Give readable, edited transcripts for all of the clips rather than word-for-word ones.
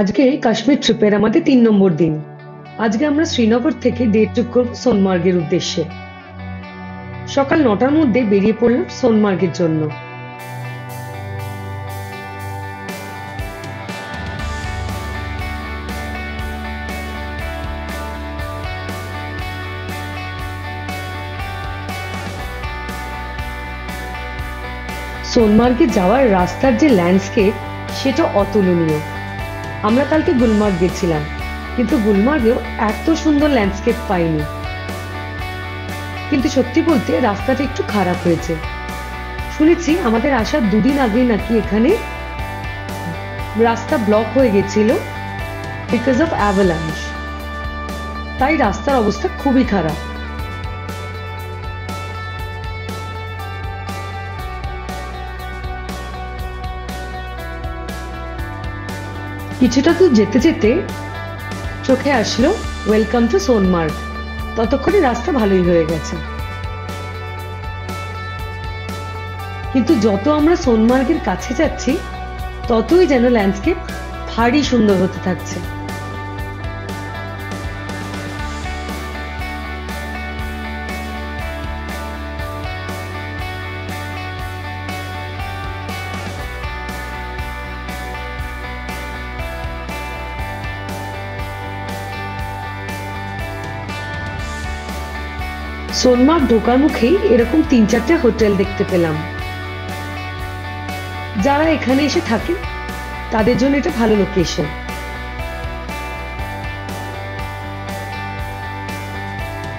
আজকে কাশ্মীর ট্রিপের আমাদের ৩ নম্বর দিন। আজকে আমরা শ্রীনগর থেকে ডে ট্রিপ করব সোনমার্গের উদ্দেশ্যে। সকাল ৯টার মধ্যে বেরিয়ে পড়লাম সোনমার্গের জন্য। সোনমার্গে যাওয়ার রাস্তার যে ল্যান্ডস্কেপ সেটা অতুলনীয়। আমরা কালকে গুলমার্গ গেছিলাম, কিন্তু গুলমার্গেও এত সুন্দর ল্যান্ডস্কেপ পাইনি। কিন্তু সত্যি বলতে রাস্তাটা একটু খারাপ হয়েছে। শুনেছি আমাদের আসার ২ দিন আগে নাকি এখানে রাস্তা ব্লক হয়ে গেছিল বিকজ অফ অ্যাভালাঞ্চ। তাই রাস্তার অবস্থা খুবই খারাপ। কিছুটা দূর যেতে যেতে চোখে আসলো ওয়েলকাম টু সোনমার্গ। ততক্ষণে রাস্তা ভালোই হয়ে গেছে। কিন্তু যত আমরা সোনমার্গের কাছে যাচ্ছি ততই যেন ল্যান্ডস্কেপ ভারী সুন্দর হতে থাকছে। সোনমার্গ ঢোকার মুখেই এরকম ৩-৪টে হোটেল দেখতে পেলাম। যারা এখানে এসে থাকে তাদের জন্য এটা ভালো লোকেশন।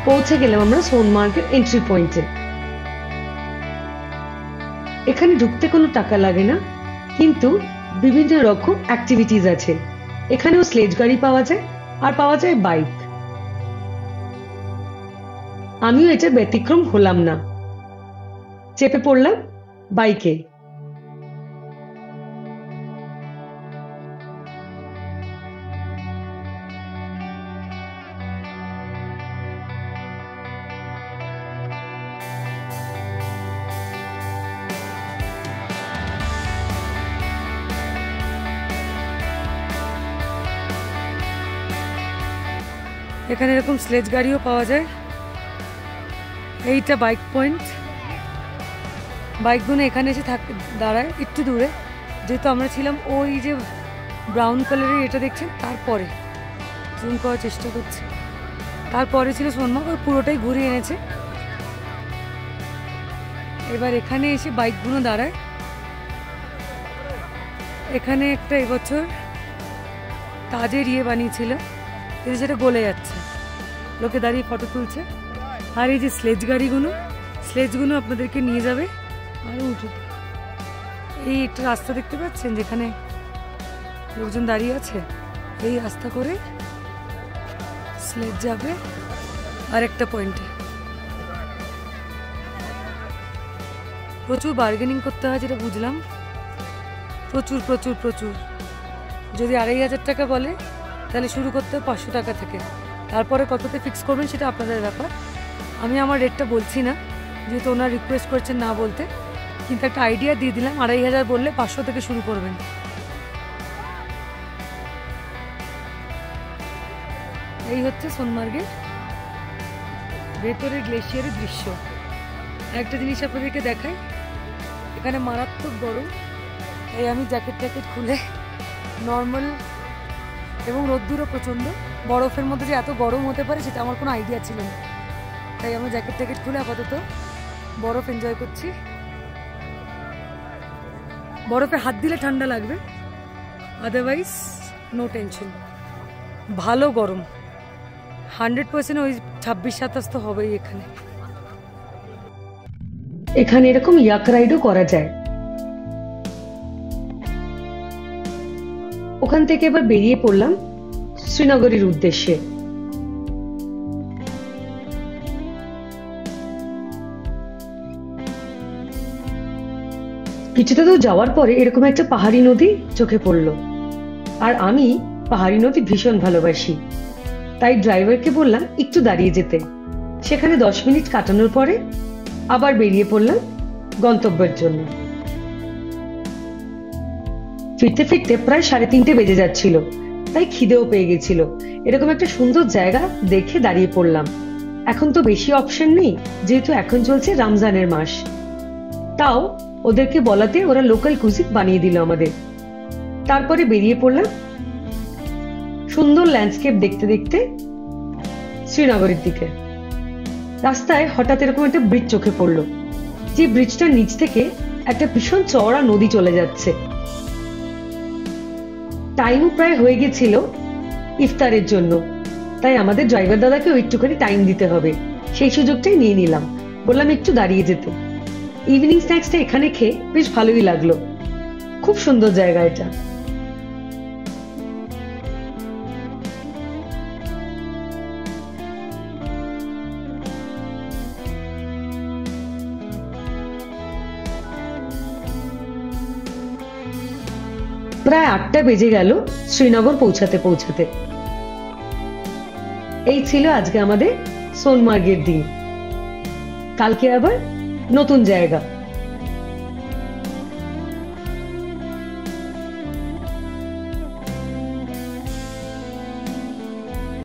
পৌঁছে গেলাম আমরা সোনমার্গের এন্ট্রি পয়েন্টে। এখানে ঢুকতে কোনো টাকা লাগে না, কিন্তু বিভিন্ন রকম অ্যাক্টিভিটিস আছে। এখানেও স্লেজ গাড়ি পাওয়া যায়, আর পাওয়া যায় বাইক। আমিও এটা ব্যতিক্রম হলাম না, চেপে পড়লাম বাইকে। এখানে এরকম স্লেজ গাড়িও পাওয়া যায়। এইটা বাইক পয়েন্ট। বাইকগুলো এখানে এসে দাঁড়ায় একটু দূরে, যেহেতু আমরা ছিলাম ওই যে ব্রাউন কালারের এটা দেখছেন তারপরে, জুম করার চেষ্টা করছি, তারপরে ছিল সোনমার্গ। ওই পুরোটাই ঘুরিয়ে এনেছে। এবার এখানে এসে বাইকগুলো দাঁড়ায়। এখানে একটা এবছর তাজের বানিয়েছিল, কিন্তু সেটা গলে যাচ্ছে। লোকে দাঁড়িয়ে ফটো তুলছে। আর এই যে স্লেজগুলো আপনাদেরকে নিয়ে যাবে আর উঠে। এই একটা রাস্তা দেখতে পাচ্ছেন যেখানে লোকজন দাঁড়িয়ে আছে, এই রাস্তা করে স্লেজ যাবে আর একটা পয়েন্টে। প্রচুর বার্গেনিং করতে হয়, যেটা বুঝলাম। প্রচুর প্রচুর প্রচুর। যদি ২৫০০ টাকা বলে তাহলে শুরু করতে হবে ৫০০ টাকা থেকে। তারপরে কততে ফিক্স করবেন সেটা আপনাদের ব্যাপার। আমি আমার রেটটা বলছি না, যেহেতু ওনার রিকোয়েস্ট করছেন না বলতে, কিন্তু একটা আইডিয়া দিয়ে দিলাম। ২৫০০ বললে ৫০০ থেকে শুরু করবেন। এই হচ্ছে সোনমার্গের ভেতরের গ্লেশিয়ারের দৃশ্য। একটা জিনিস আপনাদেরকে দেখাই, এখানে মারাত্মক গরম। এই আমি জ্যাকেট খুলে নর্মাল, এবং রোদ্দুরও প্রচণ্ড। বরফের মধ্যে যে এত গরম হতে পারে সেটা আমার কোনো আইডিয়া ছিল না। তাই আমরা জ্যাকেট খুলে আপাতত বরফ এনজয় করছি। বরফে হাত দিলে ঠান্ডা লাগবে, আদারওয়াইজ নো টেনশন। ভালো গরম, 100% ওই ২৬-২৭ তো হবেই। এখানে এরকম ইয়াক রাইডও করা যায়। ওখান থেকে এবার বেরিয়ে পড়লাম শ্রীনগরের উদ্দেশ্যে। কিছুটা দূর যাওয়ার পরে এরকম একটা পাহাড়ি নদী চোখে পড়লো। আর আমি পাহাড়ি নদী ভীষণ ভালোবাসি, তাই ড্রাইভারকে বললাম একটু দাঁড়িয়ে যেতে। সেখানে ১০ মিনিট কাটানোর পরে আবার বেরিয়ে পড়লাম গন্তব্যের জন্য। ফিরতে ফিরতে প্রায় ৩:৩০ বেজে যাচ্ছিল, তাই খিদেও পেয়ে গেছিল। এরকম একটা সুন্দর জায়গা দেখে দাঁড়িয়ে পড়লাম। এখন তো বেশি অপশন নেই, যেহেতু এখন চলছে রমজানের মাস। তাও ওদেরকে বলাতে ওরা লোকাল কুজিন বানিয়ে দিল আমাদের। তারপরে বেরিয়ে পড়লাম সুন্দর ল্যান্ডস্কেপ দেখতে দেখতে শ্রীনগরের দিকে। রাস্তায় হঠাৎ এরকম একটা ব্রিজ চোখে পড়লো, যে ব্রিজটার নিচ থেকে একটা ভীষণ চওড়া নদী চলে যাচ্ছে। টাইমও প্রায় হয়ে গেছিল ইফতারের জন্য, তাই আমাদের ড্রাইভার দাদাকে একটুখানি টাইম দিতে হবে। সেই সুযোগটাই নিয়ে নিলাম, বললাম একটু দাঁড়িয়ে যেতে। ইভিনিং স্ন্যাক্সটা এখানে খেয়ে বেশ ভালোই লাগলো। খুব সুন্দর জায়গা এটা। প্রায় 8টা বেজে গেল শ্রীনগর পৌঁছাতে পৌঁছাতে। এই ছিল আজকে আমাদের সোনমার্গের দিন। কালকে আবার নতুন জায়গা।